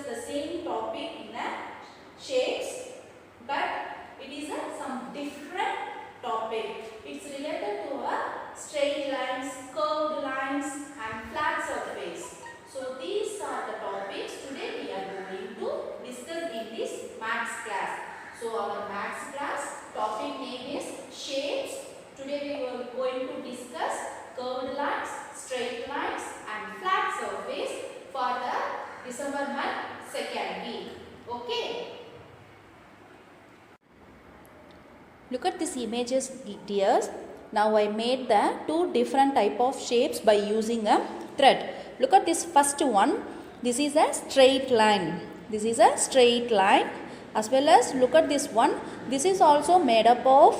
the same topic in a shapes, but it is some different topic. It's related to a straight lines, curved lines and flat surface. So these are the topics today we are going to discuss in this maths class. So our maths class topic name is shapes. Today we are going to discuss curved lines, straight lines and flat surface for the December month second week. Okay. Look at these images, dears. Now I made the two different type of shapes by using a thread. Look at this first one. This is a straight line. This is a straight line. As well as look at this one. This is also made up of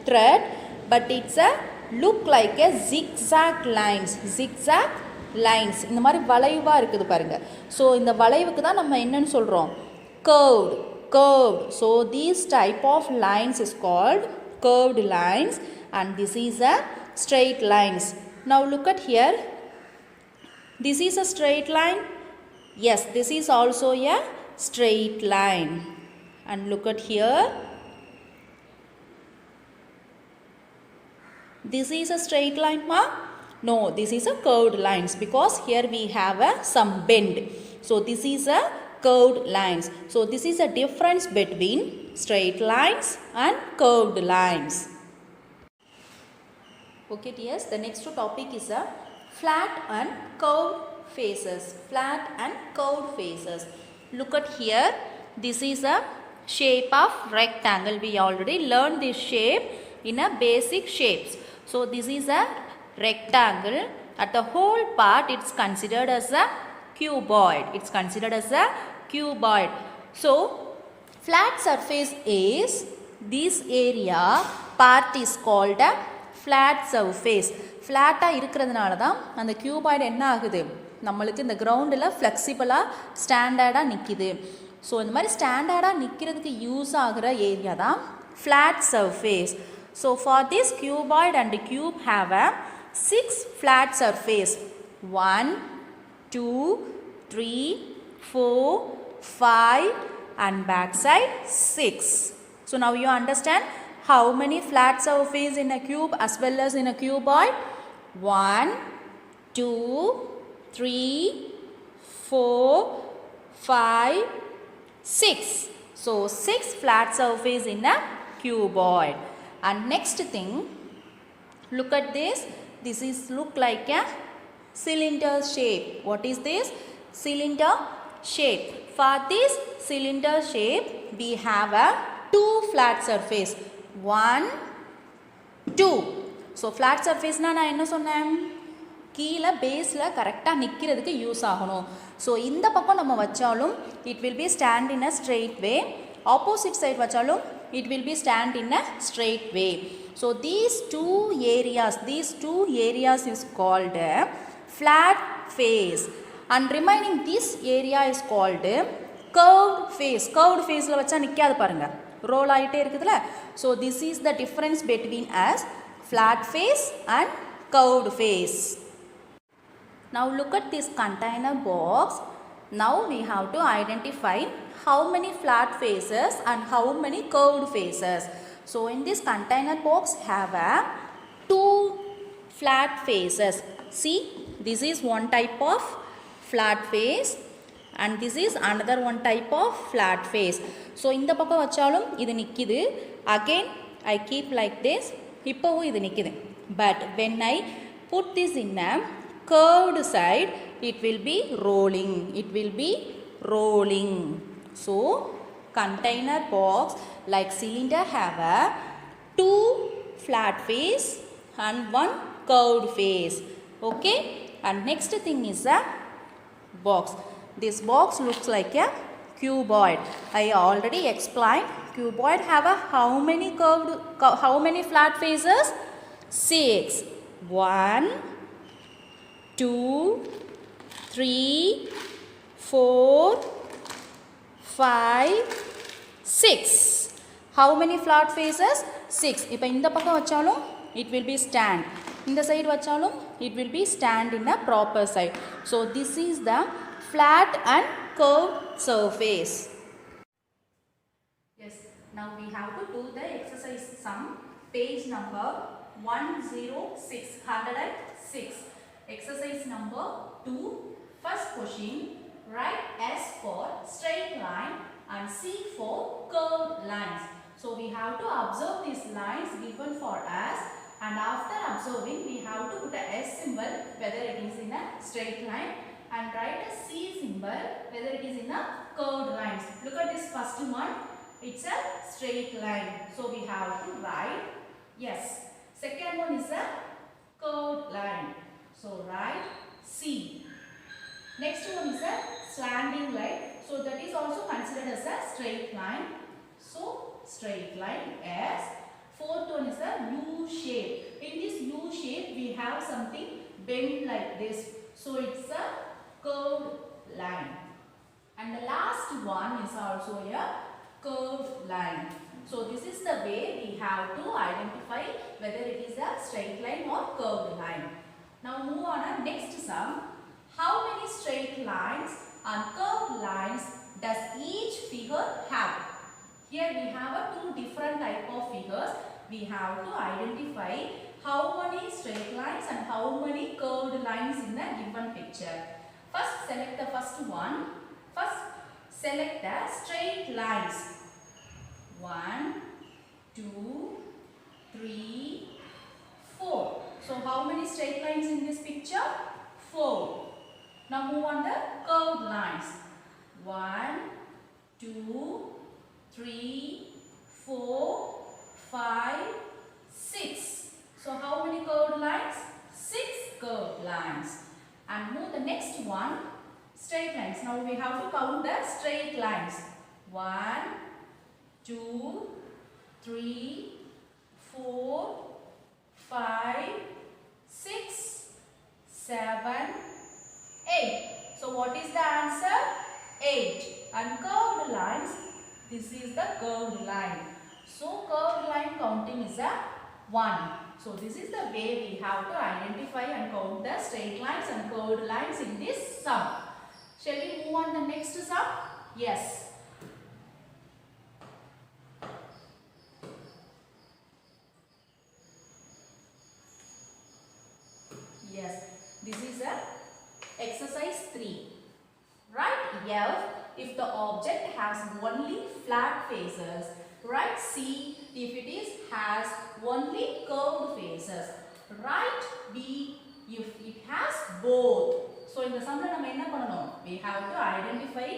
thread, but it's a look like a zigzag lines. Zigzag lines. இந்த மாதிரி வளைவா இருக்குது பாருங்க. So இந்த வளைவுக்கு தான் நம்ம என்னன்னு சொல்றோம்? Curved. Curved. So these type of lines is called curved lines, and this is a straight lines. Now look at here. This is a straight line. Yes, this is also a straight line. And look at here. This is a straight line, ma? No, this is a curved lines because here we have some bend. So this is a curved lines. So this is a difference between straight lines and curved lines. Okay dears, the next topic is a flat and curved faces. Flat and curved faces. Look at here. This is a shape of rectangle. We already learned this shape in a basic shapes. So this is a rectangle. At the whole part it's considered as a cuboid. It's considered as a cuboid. So flat surface is this area part is called a flat surface. Flat இருக்கிறதுனால தான் அந்த cuboid என்ன ஆகுது, நம்மளுக்கு இந்த கிரவுண்டில் ஃப்ளெக்சிபிளாக ஸ்டாண்டர்டாக நிற்கிது. ஸோ இந்த மாதிரி ஸ்டாண்டர்டாக நிற்கிறதுக்கு யூஸ் ஆகிற ஏரியா தான் flat surface. So for this cuboid and cube have a 6 flat surface. 1, 2, 3, 4, 5 and backside 6. So now you understand how many flat surface in a cube as well as in a cuboid. 1, 2, 3, 4, 5, 6. So 6 flat surface in a cuboid. And next thing, look at this. This is look like a cylinder shape. What is this? Cylinder shape. For this cylinder shape, we have a 2 flat surface. 1, 2. So flat surface na நான் என்ன சொன்னேன், கீழே பேஸில் கரெக்டாக நிற்கிறதுக்கு use ஆகணும். So இந்த பக்கம் நம்ம வச்சாலும் it will be stand in a straight way. Opposite side வச்சாலும் it will be stand in a straight way. So these two areas is called a flat face, and remaining this area is called curved face. Curved faceல வச்சா நிக்காது பாருங்க, roll ஆயிட்டே இருக்குதுல. So this is the difference between as flat face and curved face. Now look at this container box. Now we have to identify how many flat faces and how many curved faces. So in this container box have a 2 flat faces. See, this is one type of flat face and this is another one type of flat face. So இந்த பக்கம் வச்சாலும் இது நிக்குது. Again I keep like this. இப்போவும் இது நிக்குது. But when I put this in a curved side, it will be rolling. It will be rolling. So container box like cylinder have a 2 flat face and 1 curved face. Okay. And next thing is a box. This box looks like a cuboid. I already explained. Cuboid have a how many flat faces? 6. 1, 2, 3, 4, 5, 6. How many flat faces? 6. இப்போ இந்த பக்கம் வச்சாலும் it will be stand. இந்த side வச்சாலும் it will be stand in a proper side. So this is the flat and curved surface. Yes, now we have to do the exercise sum, page number 106. Exercise number 2. First question, write S for straight line and C for curved lines. So we have to observe these lines given for us, and after observing we have to put a S symbol whether it is in a straight line and write a C symbol whether it is in a curved lines. Look at this first one. It's a straight line. So we have to write yes. Second one is a curved line. So write C. Next one is a slanting line. So that is also considered as a straight line. So straight line S. Fourth one is a U shape. In this U shape we have something bent like this. So it's a curved line. And the last one is also a curved line. So this is the way we have to identify whether it is a straight line or curved line. Now move on to next sum. How many straight lines and curved lines does each figure have? Here we have two different type of figures. We have to identify how many straight lines and how many curved lines in the given picture. First select the first one. First select the straight lines. 1, 2, 3, 4. So how many straight lines in this picture? 4. Now move on the curved lines. 1, 2, 3, 4, 5, 6. So how many curved lines? 6 curved lines. And move the next one. Straight lines. Now we have to count the straight lines. 1, 2, 3, 4, 5, 6, 7, 8. So what is the answer? 8. And curved lines, this is the curved line. So curved line counting is a 1. So this is the way we have to identify and count the straight lines and curved lines in this sum. Shall we move on the next sum? Yes. Yes, this is a exercise 3. Write F if the object has only flat faces. Write C if it is has only curved faces. Write B if it has both. So in the sum we have to identify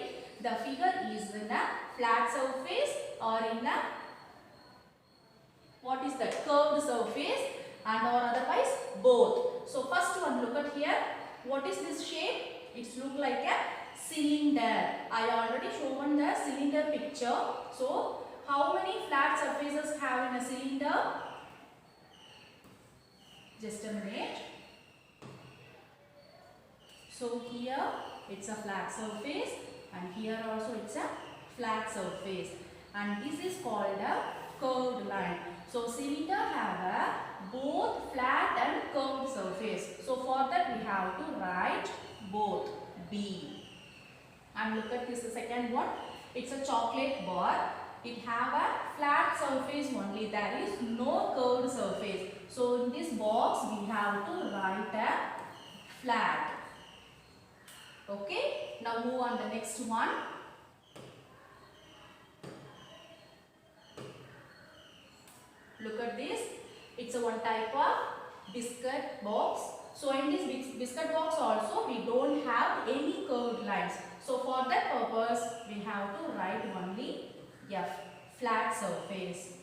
the figure is in a flat surface or in a what is that curved surface and or otherwise both. So first one, look at here. What is this shape? It's look like a cylinder. I already shown the cylinder picture. So how many flat surfaces have in a cylinder? Just a minute. So here it's a flat surface and here also it's a flat surface, and this is called a curved line. So cylinder have a both flat and curved surface. So for that we have to write both B. And look at this second one. It's a chocolate bar. It have a flat surface only. There is no curved surface. So in this box we have to write a flat. Okay. Now move on the next one. Look at this. It's a one type of biscuit box. So in this biscuit box also we don't have any curved lines. So for that purpose we have to write only F, flat surface.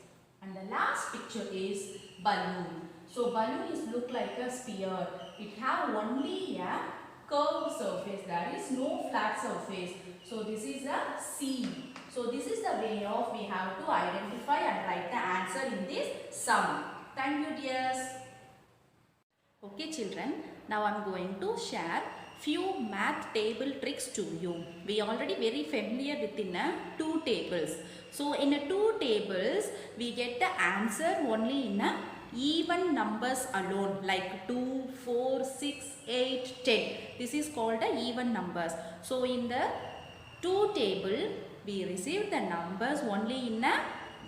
And the last picture is balloon. So balloon is look like a sphere. It have only a curved surface. There is no flat surface. So this is a C. So this is the way of we have to identify and write the answer in this sum. Thank you dears. Okay children, now I am going to share few math table tricks to you. We already very familiar within two tables. So in two tables we get the answer only in even numbers alone, like 2, 4, 6, 8, 10. This is called the even numbers. So in the 2 table, we receive the numbers only in a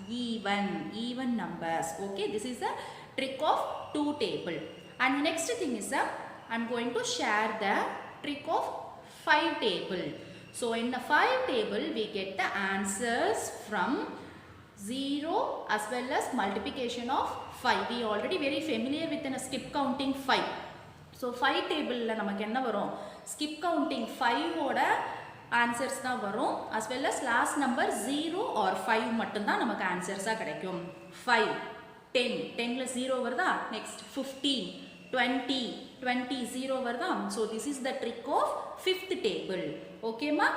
even numbers. Okay, this is the trick of 2 table. And next thing is I'm going to share the trick of 5 table. So in the 5 table we get the answers from 0 as well as multiplication of 5. We already very familiar with a skip counting 5. So 5 table la namakku enna varum, skip counting 5 oda answers தான் வரும், as well as last number 0 or 5 மட்டும் தான் நமக்கு answers கிடைக்கும். 5 10 10ல 0 வருதா, next 15 20 20 0 வருதா. So this is the trick of 5th table. Okay ma.